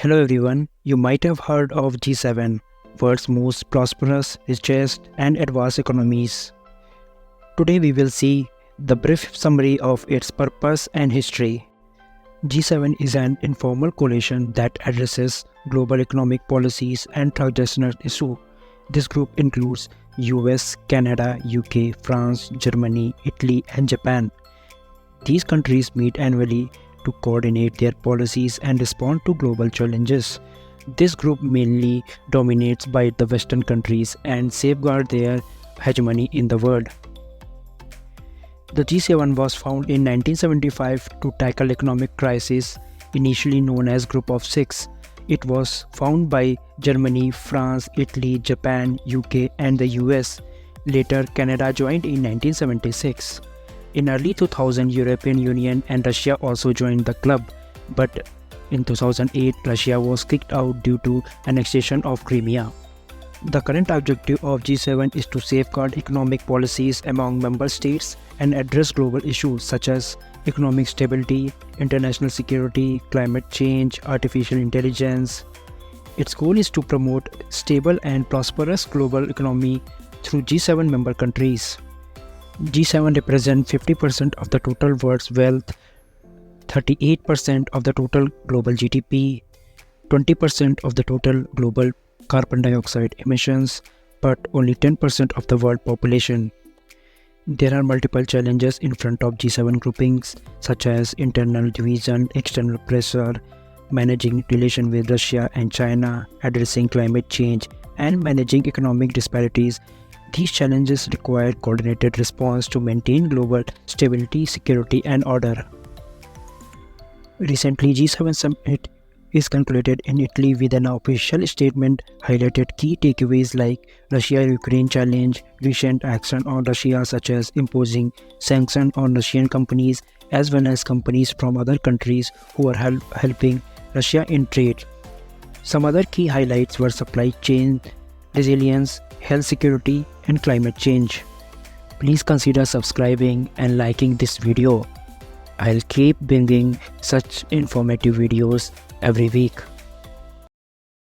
Hello everyone, you might have heard of G7, world's most prosperous, richest, and advanced economies. Today we will see the brief summary of its purpose and history. G7 is an informal coalition that addresses global economic policies and transnational issues. This group includes US, Canada, UK, France, Germany, Italy, and Japan. These countries meet annually to coordinate their policies and respond to global challenges. This group mainly dominates by the Western countries and safeguard their hegemony in the world. The G7 was founded in 1975 to tackle economic crisis, initially known as Group of Six. It was founded by Germany, France, Italy, Japan, UK, and the US. Later, Canada joined in 1976. In early 2000, European Union and Russia also joined the club, but in 2008, Russia was kicked out due to annexation of Crimea. The current objective of G7 is to safeguard economic policies among member states and address global issues such as economic stability, international security, climate change, artificial intelligence. Its goal is to promote stable and prosperous global economy through G7 member countries. G7 represents 50% of the total world's wealth, 38% of the total global GDP, 20% of the total global carbon dioxide emissions, but only 10% of the world population. There are multiple challenges in front of G7 groupings, such as internal division, external pressure, managing relation with Russia and China, addressing climate change, and managing economic disparities. These challenges require coordinated response to maintain global stability, security, and order. Recently, G7 summit is concluded in Italy with an official statement highlighted key takeaways like Russia-Ukraine challenge, recent action on Russia such as imposing sanctions on Russian companies as well as companies from other countries who are helping Russia in trade. Some other key highlights were supply chain resilience, health security, and climate change. Please consider subscribing and liking this video. I'll keep bringing such informative videos every week.